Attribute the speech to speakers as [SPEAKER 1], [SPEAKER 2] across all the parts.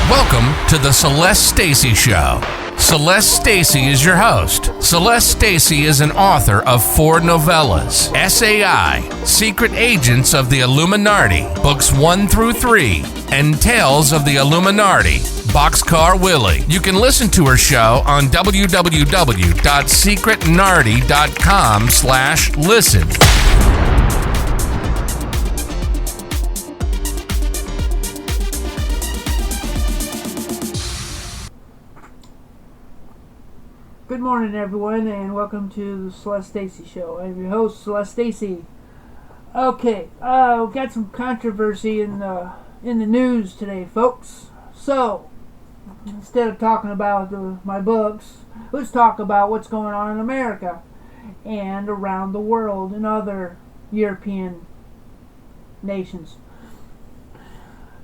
[SPEAKER 1] Welcome to the Celeste Stacy Show. Celeste Stacy is your host. Celeste Stacy is an author of 4 novellas, SAI, Secret Agents of the Illuminati, books 1 through 3, and Tales of the Illuminati, Boxcar Willie. You can listen to her show on www.secretnarty.com/listen.
[SPEAKER 2] Good morning, everyone, and welcome to the Celeste Stacy Show. I'm your host, Celeste Stacy. Okay, we've got some controversy in the news today, folks. So, instead of talking about my books, let's talk about what's going on in America and around the world in other European nations.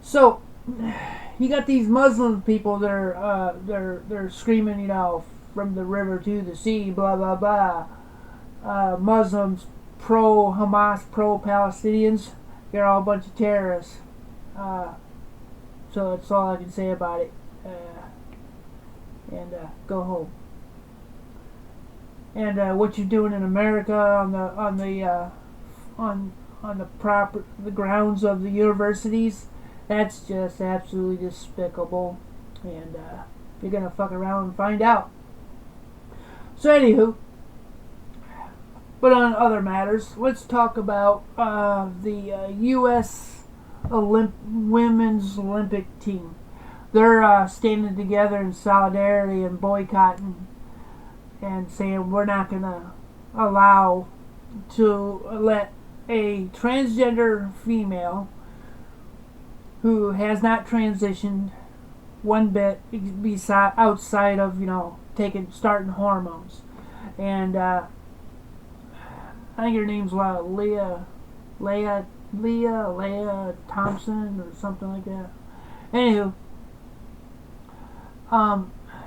[SPEAKER 2] So, you got these Muslim people that are they're screaming, you know, from the river to the sea, blah blah blah. Muslims, pro-Hamas, pro-Palestinians, they're all a bunch of terrorists. So that's all I can say about it. And go home. And what you're doing in America on the grounds of the universities, that's just absolutely despicable. And you're gonna fuck around and find out. So anywho, but on other matters, let's talk about the U.S. Women's Olympic team. They're standing together in solidarity and boycotting and saying we're not going to allow to let a transgender female who has not transitioned one bit be outside of, you know, starting hormones. And I think her name's Leah Thompson or something like that. Anywho,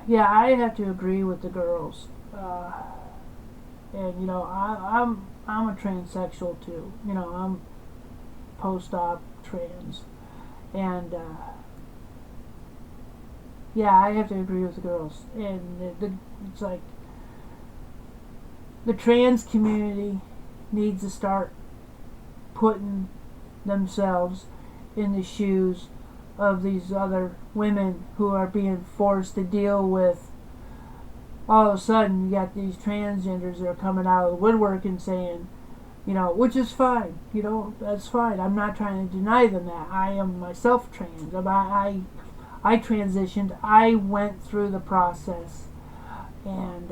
[SPEAKER 2] yeah, I have to agree with the girls. And you know, I'm a transsexual too. You know, I'm post-op trans, and yeah, I have to agree with the girls. And it's like the trans community needs to start putting themselves in the shoes of these other women who are being forced to deal with. All of a sudden, you got these transgenders that are coming out of the woodwork and saying, you know, which is fine. You know, that's fine. I'm not trying to deny them that. I am myself trans. I transitioned. I went through the process, and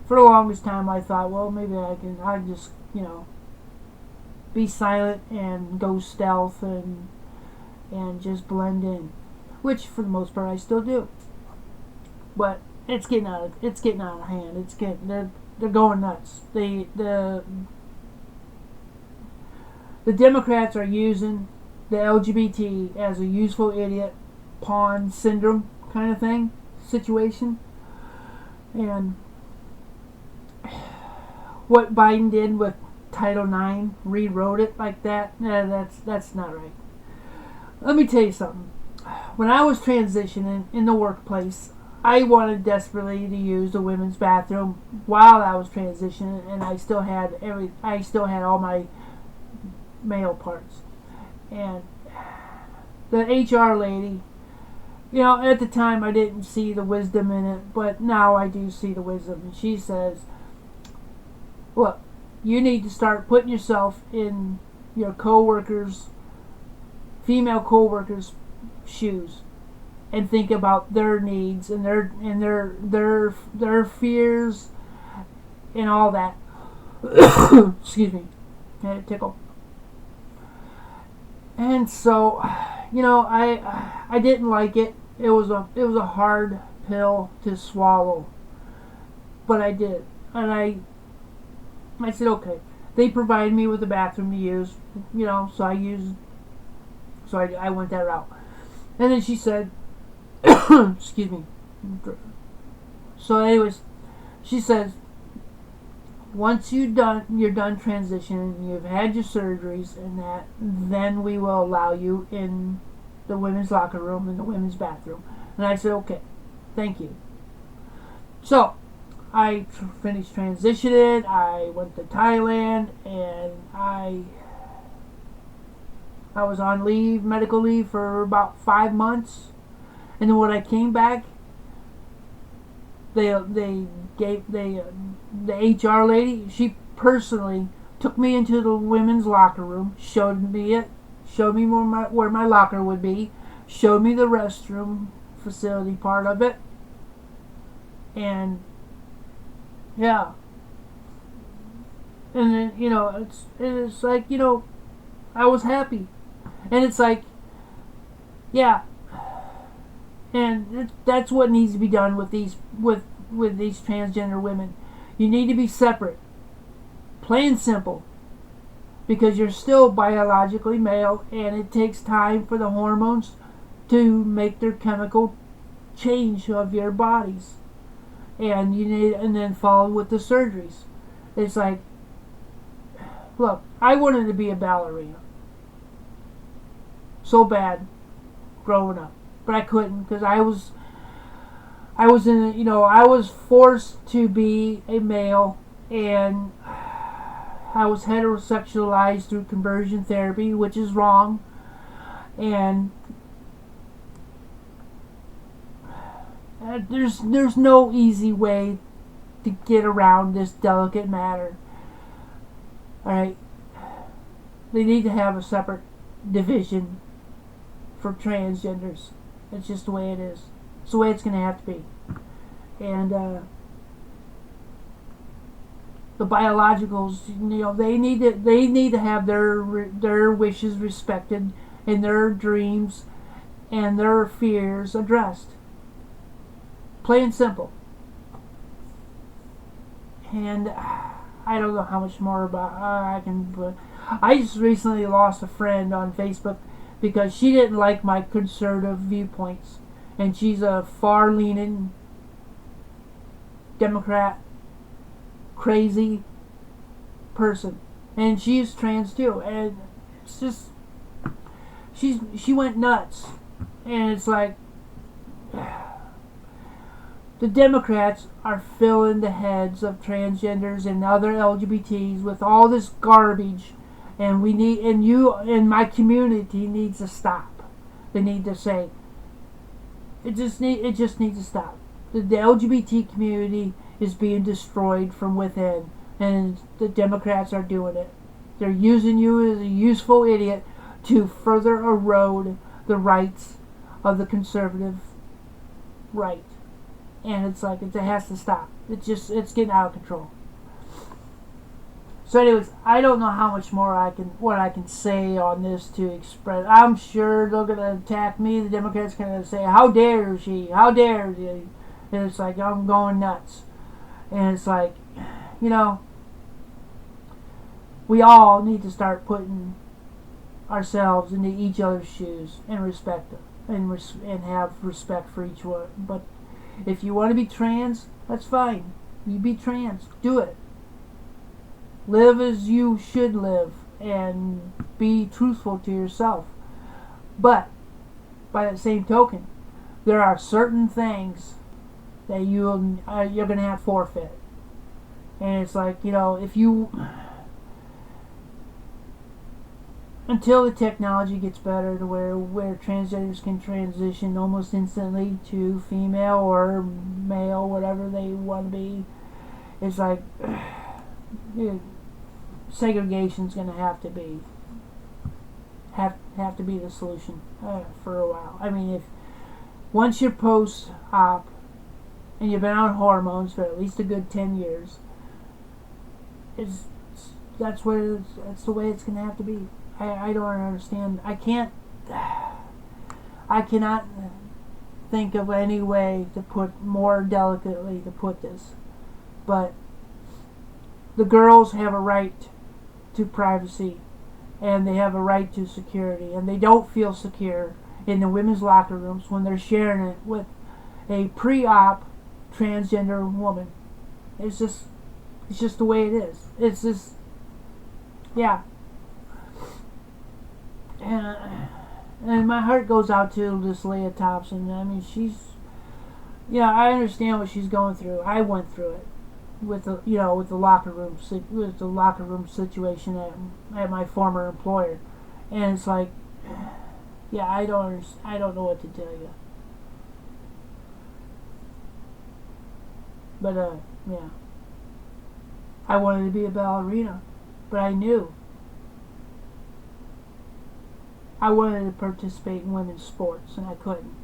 [SPEAKER 2] for the longest time I thought, well, maybe I just, you know, be silent and go stealth and just blend in, which for the most part I still do. But it's getting out of hand. They're going nuts. The Democrats are using the LGBT as a useful idiot pawn syndrome kind of situation. And what Biden did with Title IX, rewrote it like that, that's not right. Let me tell you something. When I was transitioning in the workplace, I wanted desperately to use the women's bathroom while I was transitioning, and I still had all my male parts. And the HR lady, you know, at the time I didn't see the wisdom in it, but now I do see the wisdom. And she says, look, you need to start putting yourself in your female co-workers' shoes, and think about their needs and their fears and all that. Excuse me, I had a tickle. And so, you know, I didn't like it. It was a hard pill to swallow, but I did, and I said okay. They provided me with a bathroom to use, you know, so I went that route. And then she said, excuse me. So anyways, she says, once you're done transitioning, you've had your surgeries and that, then we will allow you in the women's locker room and the women's bathroom. And I said, okay, thank you. So, I finished transitioning. I went to Thailand, and I was on leave, medical leave, for about 5 months. And then when I came back, the HR lady, she personally took me into the women's locker room, showed me where my locker would be, showed me the restroom facility part of it, and yeah, and then it's like, I was happy, and it's like, yeah, and that's what needs to be done with these transgender women. You need to be separate, plain and simple, because you're still biologically male, and it takes time for the hormones to make their chemical change of your bodies, and then followed with the surgeries. It's like, look, I wanted to be a ballerina so bad growing up, but I couldn't, because I was forced to be a male, and I was heterosexualized through conversion therapy, which is wrong, and there's no easy way to get around this delicate matter. Alright, they need to have a separate division for transgenders. It's just the way it is. It's the way it's going to have to be. And the biologicals, they need to have their wishes respected, and their dreams and their fears addressed. Plain and simple. And I don't know how much more about I can. But I just recently lost a friend on Facebook because she didn't like my conservative viewpoints, and she's a far-leaning Democrat, crazy person, and she's trans too, and it's just she went nuts, and it's like, the Democrats are filling the heads of transgenders and other LGBTs with all this garbage, and you and my community needs to stop. They need to say it just needs to stop. The LGBT community is being destroyed from within, and the Democrats are doing it. They're using you as a useful idiot to further erode the rights of the conservative right. And it's like, it has to stop. It's getting out of control. So anyways, I don't know how much more what I can say on this to express. I'm sure they're going to attack me. The Democrats are going to say, how dare she? How dare she? And it's like, I'm going nuts. And it's like, we all need to start putting ourselves into each other's shoes and respect them, and have respect for each one. But if you want to be trans, that's fine. You be trans. Do it. Live as you should live, and be truthful to yourself. But by the same token, there are certain things that you're going to have to forfeit. And it's like, if you, until the technology gets better to where transgenders can transition almost instantly to female or male, whatever they want to be, it's like, segregation's going to have to be the solution for a while. I mean, if once you're post-op and you've been on hormones for at least a good 10 years, that's the way it's going to have to be. I don't understand. I cannot think of any way to put more delicately to put this. But the girls have a right to privacy, and they have a right to security, and they don't feel secure in the women's locker rooms when they're sharing it with a pre-op transgender woman. It's just the way it is. It's just, yeah. And And my heart goes out to this Leah Thompson. I mean, yeah, I understand what she's going through. I went through it with the locker room situation at my former employer, and it's like, yeah, I don't know what to tell you. But yeah, I wanted to be a ballerina, but I knew I wanted to participate in women's sports, and I couldn't,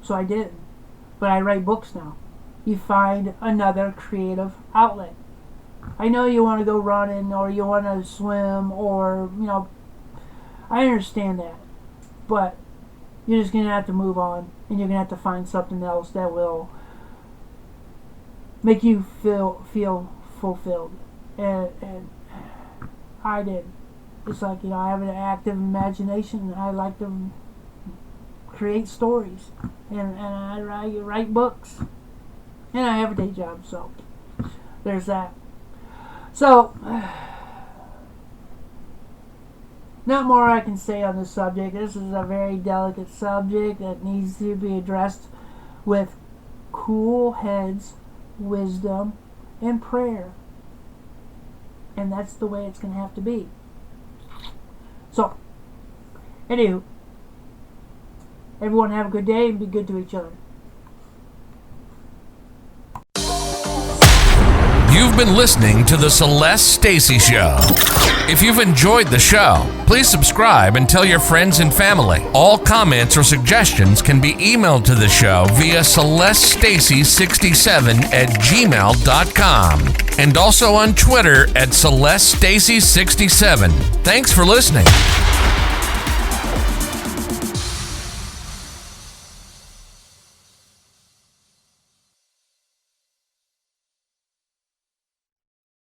[SPEAKER 2] so I didn't. But I write books now. You find another creative outlet. I know you want to go running or you want to swim or, I understand that. But you're just going to have to move on, and you're going to have to find something else that will make you feel fulfilled. And I did. It's like, I have an active imagination, and I like to create stories. And I write books. And I have a day job, so there's that. So, not more I can say on this subject. This is a very delicate subject that needs to be addressed with cool heads, wisdom, and prayer. And that's the way it's going to have to be. So, anywho, everyone have a good day and be good to each other.
[SPEAKER 1] You've been listening to The Celeste Stacy Show. If you've enjoyed the show, please subscribe and tell your friends and family. All comments or suggestions can be emailed to the show via celestestacy67@gmail.com and also on Twitter at celestestacy67. Thanks for listening.